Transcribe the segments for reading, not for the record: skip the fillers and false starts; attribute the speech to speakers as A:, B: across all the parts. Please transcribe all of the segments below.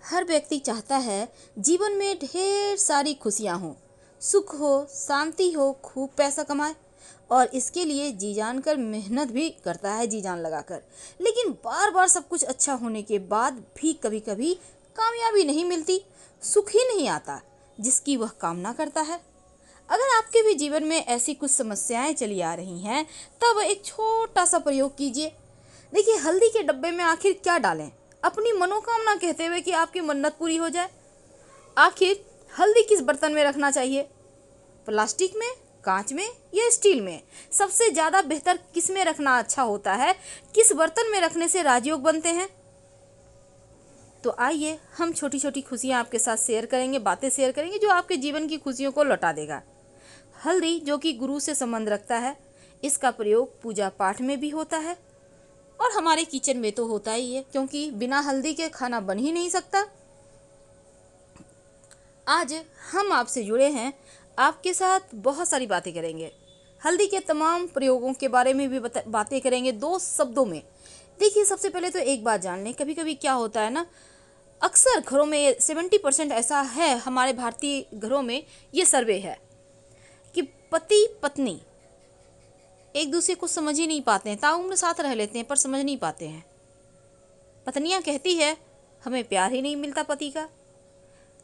A: हर व्यक्ति चाहता है जीवन में ढेर सारी खुशियां हों, सुख हो, शांति हो, खूब पैसा कमाए और इसके लिए जी जान कर मेहनत भी करता है, जी जान लगाकर। लेकिन बार बार सब कुछ अच्छा होने के बाद भी कभी कभी कामयाबी नहीं मिलती, सुख ही नहीं आता जिसकी वह कामना करता है। अगर आपके भी जीवन में ऐसी कुछ समस्याएं चली आ रही हैं, तब एक छोटा सा प्रयोग कीजिए। देखिए, हल्दी के डब्बे में आखिर क्या डालें अपनी मनोकामना कहते हुए कि आपकी मन्नत पूरी हो जाए। आखिर हल्दी किस बर्तन में रखना चाहिए? प्लास्टिक में, कांच में या स्टील में? सबसे ज्यादा बेहतर किस में रखना अच्छा होता है? किस बर्तन में रखने से राजयोग बनते हैं? तो आइए हम छोटी छोटी खुशियां आपके साथ शेयर करेंगे, बातें शेयर करेंगे जो आपके जीवन की खुशियों को लौटा देगा। हल्दी जो कि गुरु से संबंध रखता है, इसका प्रयोग पूजा पाठ में भी होता है और हमारे किचन में तो होता ही है, क्योंकि बिना हल्दी के खाना बन ही नहीं सकता। आज हम आपसे जुड़े हैं, आपके साथ बहुत सारी बातें करेंगे। हल्दी के तमाम प्रयोगों के बारे में भी बातें करेंगे 2 शब्दों में। देखिए, सबसे पहले तो एक बात जान लें, कभी कभी क्या होता है ना, अक्सर घरों में 70% ऐसा है, हमारे भारतीय घरों में ये सर्वे है कि पति पत्नी एक दूसरे को समझ ही नहीं पाते हैं। ताउम्र साथ रह लेते हैं पर समझ नहीं पाते हैं। पत्नियां कहती है हमें प्यार ही नहीं मिलता पति का,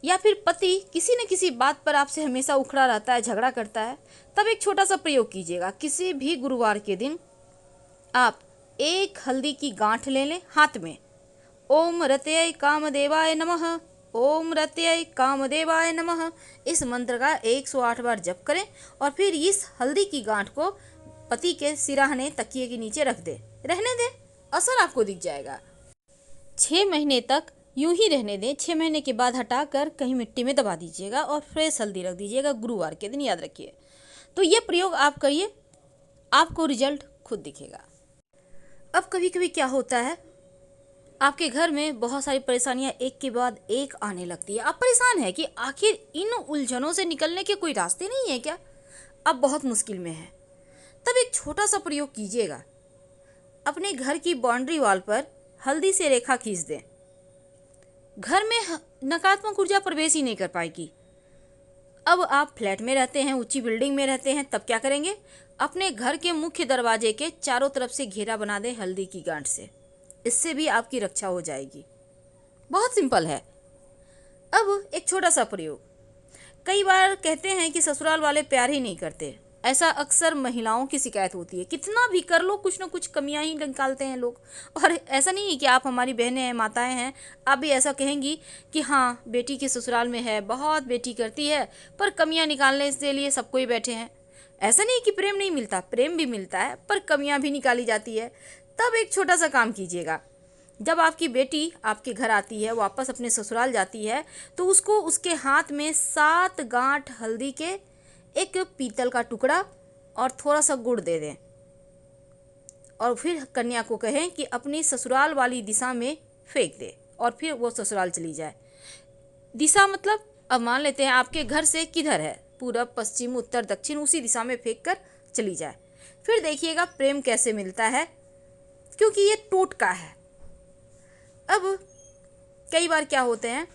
A: या फिर पति किसी न किसी बात पर आपसे हमेशा उखड़ा रहता है, झगड़ा करता है। तब एक छोटा सा प्रयोग कीजिएगा। किसी भी गुरुवार के दिन आप एक हल्दी की गांठ ले लें हाथ में। ओम रत्यय कामदेवाय नमः, ओम रत्यय कामदेवाय नमः, इस मंत्र का 108 बार जप करें और फिर इस हल्दी की गांठ को पति के सिराहने तकिए के नीचे रख दे, रहने दे, असर आपको दिख जाएगा। 6 महीने तक यूं ही रहने दें। 6 महीने के बाद हटाकर कहीं मिट्टी में दबा दीजिएगा और फ्रेश हल्दी रख दीजिएगा, गुरुवार के दिन, याद रखिए। तो ये प्रयोग आप करिए, आपको रिजल्ट खुद दिखेगा। अब कभी कभी क्या होता है, आपके घर में बहुत सारी परेशानियां एक के बाद एक आने लगती है। आप परेशान हैं कि आखिर इन उलझनों से निकलने के कोई रास्ते नहीं है क्या? अब बहुत मुश्किल में है। तब एक छोटा सा प्रयोग कीजिएगा। अपने घर की बाउंड्री वॉल पर हल्दी से रेखा खींच दें। घर में नकारात्मक ऊर्जा प्रवेश ही नहीं कर पाएगी। अब आप फ्लैट में रहते हैं, ऊंची बिल्डिंग में रहते हैं, तब क्या करेंगे? अपने घर के मुख्य दरवाजे के चारों तरफ से घेरा बना दें हल्दी की गांठ से। इससे भी आपकी रक्षा हो जाएगी। बहुत सिंपल है। अब एक छोटा सा प्रयोग। कई बार कहते हैं कि ससुराल वाले प्यार ही नहीं करते। ऐसा अक्सर महिलाओं की शिकायत होती है। कितना भी कर लो, कुछ ना कुछ कमियां ही निकालते हैं लोग। और ऐसा नहीं है कि आप हमारी बहनें हैं, माताएं हैं, आप भी ऐसा कहेंगी कि हाँ बेटी के ससुराल में है, बहुत बेटी करती है, पर कमियां निकालने के लिए सब कोई बैठे हैं। ऐसा नहीं कि प्रेम नहीं मिलता, प्रेम भी मिलता है, पर कमियां भी निकाली जाती है। तब एक छोटा सा काम कीजिएगा। जब आपकी बेटी आपके घर आती है, वापस अपने ससुराल जाती है, तो उसको उसके हाथ में 7 गांठ हल्दी के, एक पीतल का टुकड़ा और थोड़ा सा गुड़ दे दें और फिर कन्या को कहें कि अपनी ससुराल वाली दिशा में फेंक दे और फिर वो ससुराल चली जाए। दिशा मतलब, अब मान लेते हैं आपके घर से किधर है, पूरब, पश्चिम, उत्तर, दक्षिण, उसी दिशा में फेंक कर चली जाए। फिर देखिएगा प्रेम कैसे मिलता है, क्योंकि ये टोटका है। अब कई बार क्या होते हैं,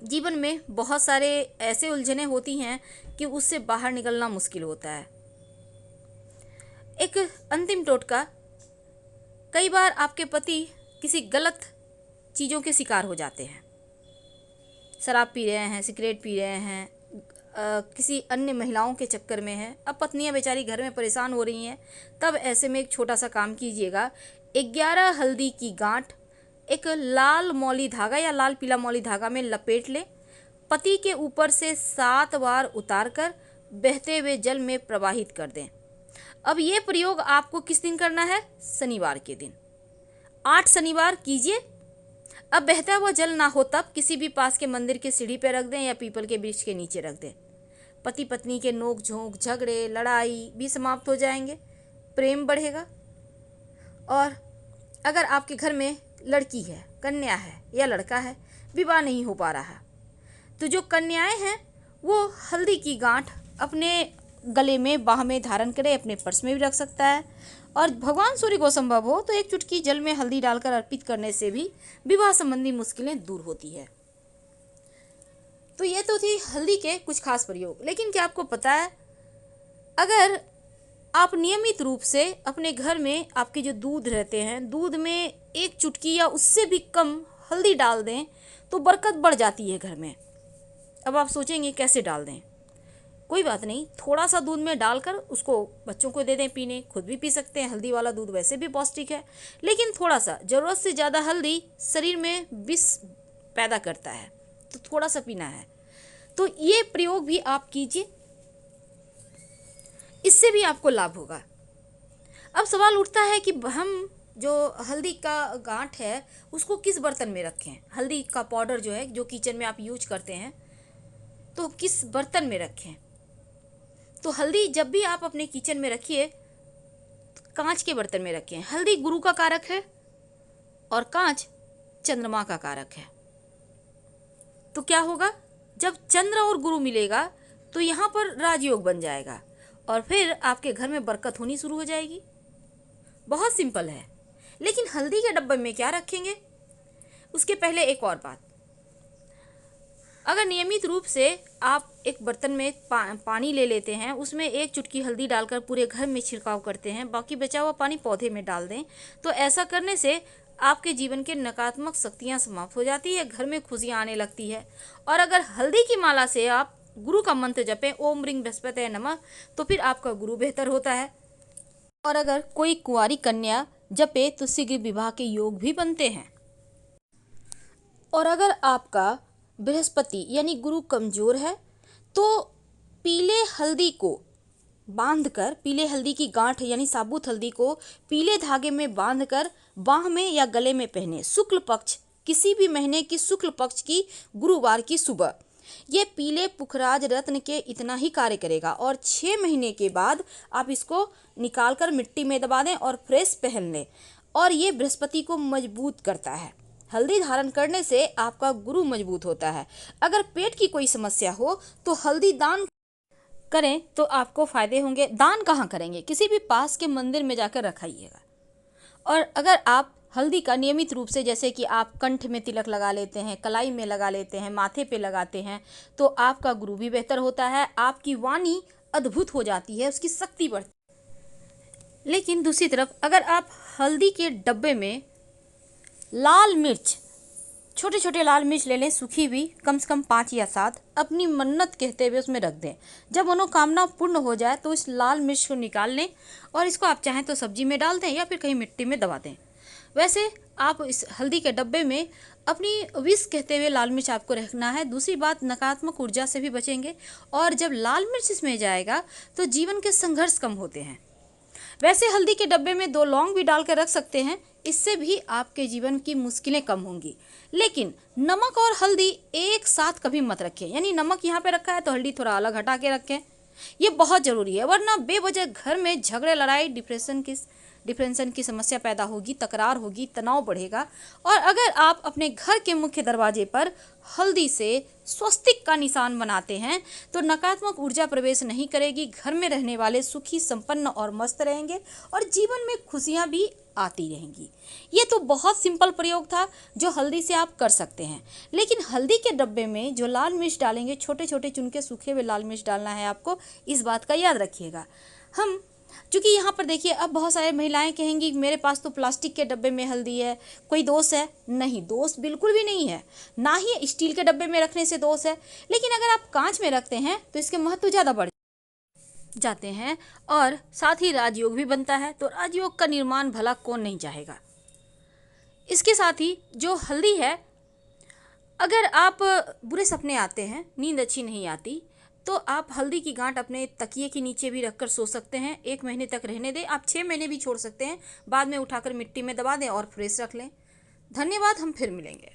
A: जीवन में बहुत सारे ऐसे उलझने होती हैं कि उससे बाहर निकलना मुश्किल होता है। एक अंतिम टोटका, कई बार आपके पति किसी गलत चीज़ों के शिकार हो जाते हैं। शराब पी रहे हैं, सिगरेट पी रहे हैं, किसी अन्य महिलाओं के चक्कर में है। अब पत्नियां बेचारी घर में परेशान हो रही हैं। तब ऐसे में एक छोटा सा काम कीजिएगा। 11 हल्दी की गांठ एक लाल मौली धागा या लाल पीला मौली धागा में लपेट लें। पति के ऊपर से 7 बार उतारकर बहते हुए जल में प्रवाहित कर दें। अब ये प्रयोग आपको किस दिन करना है? शनिवार के दिन। 8 शनिवार कीजिए। अब बहता हुआ जल ना हो तब किसी भी पास के मंदिर के सीढ़ी पर रख दें या पीपल के वृक्ष के नीचे रख दें। पति पत्नी के नोक झोंक, झगड़े, लड़ाई भी समाप्त हो जाएंगे, प्रेम बढ़ेगा। और अगर आपके घर में लड़की है, कन्या है या लड़का है, विवाह नहीं हो पा रहा, तो जो कन्याएं हैं वो हल्दी की गांठ अपने गले में, बाह में धारण करे, अपने पर्स में भी रख सकता है और भगवान सूर्य को संभव हो तो एक चुटकी जल में हल्दी डालकर अर्पित करने से भी विवाह संबंधी मुश्किलें दूर होती है। तो ये तो थी हल्दी के कुछ खास प्रयोग। लेकिन क्या आपको पता है, अगर आप नियमित रूप से अपने घर में आपके जो दूध रहते हैं, दूध में एक चुटकी या उससे भी कम हल्दी डाल दें तो बरकत बढ़ जाती है घर में। अब आप सोचेंगे कैसे डाल दें? कोई बात नहीं, थोड़ा सा दूध में डालकर उसको बच्चों को दे दें पीने, खुद भी पी सकते हैं। हल्दी वाला दूध वैसे भी पौष्टिक है, लेकिन थोड़ा सा, ज़रूरत से ज़्यादा हल्दी शरीर में विष पैदा करता है, तो थोड़ा सा पीना है। तो ये प्रयोग भी आप कीजिए, इससे भी आपको लाभ होगा। अब सवाल उठता है कि हम जो हल्दी का गांठ है उसको किस बर्तन में रखें? हल्दी का पाउडर जो है, जो किचन में आप यूज करते हैं, तो किस बर्तन में रखें? तो हल्दी जब भी आप अपने किचन में रखिए तो कांच के बर्तन में रखें। हल्दी गुरु का कारक है और कांच चंद्रमा का कारक है। तो क्या होगा, जब चंद्र और गुरु मिलेगा तो यहाँ पर राजयोग बन जाएगा और फिर आपके घर में बरकत होनी शुरू हो जाएगी। बहुत सिंपल है। लेकिन हल्दी के डब्बे में क्या रखेंगे, उसके पहले एक और बात। अगर नियमित रूप से आप एक बर्तन में पानी ले लेते हैं, उसमें एक चुटकी हल्दी डालकर पूरे घर में छिड़काव करते हैं, बाकी बचा हुआ पानी पौधे में डाल दें, तो ऐसा करने से आपके जीवन के नकारात्मक शक्तियां समाप्त हो जाती है, घर में खुशियां आने लगती है। और अगर हल्दी की माला से आप गुरु का मंत्र जपें, ओम ह्रीं बृहस्पतये नमः, तो फिर आपका गुरु बेहतर होता है। और अगर कोई कुंवारी कन्या जपे तो शीघ्र विवाह के योग भी बनते हैं। और अगर आपका बृहस्पति यानी गुरु कमजोर है तो पीले हल्दी को बांधकर, पीले हल्दी की गांठ यानी साबुत हल्दी को पीले धागे में बांधकर बाह में या गले में पहने। शुक्ल पक्ष, किसी भी महीने की शुक्ल पक्ष की गुरुवार की सुबह। ये पीले पुखराज रत्न के इतना ही कार्य करेगा और 6 महीने के बाद आप इसको निकालकर मिट्टी में दबा दें और फ्रेश पहन लें। और ये बृहस्पति को मजबूत करता है। हल्दी धारण करने से आपका गुरु मजबूत होता है। अगर पेट की कोई समस्या हो तो हल्दी दान करें तो आपको फायदे होंगे। दान कहाँ करेंगे? किसी भी पास के मंदिर में जाकर रखाइएगा। और अगर आप हल्दी का नियमित रूप से, जैसे कि आप कंठ में तिलक लगा लेते हैं, कलाई में लगा लेते हैं, माथे पे लगाते हैं, तो आपका गुरु भी बेहतर होता है, आपकी वाणी अद्भुत हो जाती है, उसकी शक्ति बढ़ती है। लेकिन दूसरी तरफ अगर आप हल्दी के डब्बे में लाल मिर्च, छोटे छोटे लाल मिर्च ले लें, सूखी हुई, कम से कम 5 या 7, अपनी मन्नत कहते हुए उसमें रख दें। जब मनोकामना पूर्ण हो जाए तो इस लाल मिर्च को निकाल लें और इसको आप चाहें तो सब्जी में डाल दें या फिर कहीं मिट्टी में दबा दें। वैसे आप इस हल्दी के डब्बे में अपनी विष कहते हुए लाल मिर्च आपको रखना है। दूसरी बात, नकारात्मक ऊर्जा से भी बचेंगे और जब लाल मिर्च इसमें जाएगा तो जीवन के संघर्ष कम होते हैं। वैसे हल्दी के डब्बे में 2 लौंग भी डाल कर रख सकते हैं, इससे भी आपके जीवन की मुश्किलें कम होंगी। लेकिन नमक और हल्दी एक साथ कभी मत रखें, यानी नमक यहाँ पे रखा है तो हल्दी थोड़ा अलग हटा के रखें, ये बहुत ज़रूरी है। वरना बेवजह घर में झगड़े, लड़ाई, डिप्रेशन की समस्या पैदा होगी, तकरार होगी, तनाव बढ़ेगा। और अगर आप अपने घर के मुख्य दरवाजे पर हल्दी से स्वस्तिक का निशान बनाते हैं तो नकारात्मक ऊर्जा प्रवेश नहीं करेगी, घर में रहने वाले सुखी, संपन्न और मस्त रहेंगे और जीवन में खुशियां भी आती रहेंगी। ये तो बहुत सिंपल प्रयोग था जो हल्दी से आप कर सकते हैं। लेकिन हल्दी के डब्बे में जो लाल मिर्च डालेंगे, छोटे छोटे चुन के सूखे हुए लाल मिर्च डालना है आपको, इस बात का याद रखिएगा। हम क्योंकि यहाँ पर देखिए, अब बहुत सारे महिलाएं कहेंगी मेरे पास तो प्लास्टिक के डब्बे में हल्दी है, कोई दोष है? नहीं, दोष बिल्कुल भी नहीं है, ना ही स्टील के डब्बे में रखने से दोष है। लेकिन अगर आप कांच में रखते हैं तो इसके महत्व ज़्यादा बढ़ जाते हैं और साथ ही राजयोग भी बनता है। तो राजयोग का निर्माण भला कौन नहीं चाहेगा। इसके साथ ही जो हल्दी है, अगर आप बुरे सपने आते हैं, नींद अच्छी नहीं आती, तो आप हल्दी की गांठ अपने तकिए के नीचे भी रखकर सो सकते हैं। 1 महीने तक रहने दें, आप 6 महीने भी छोड़ सकते हैं, बाद में उठाकर मिट्टी में दबा दें और फ्रेश रख लें। धन्यवाद, हम फिर मिलेंगे।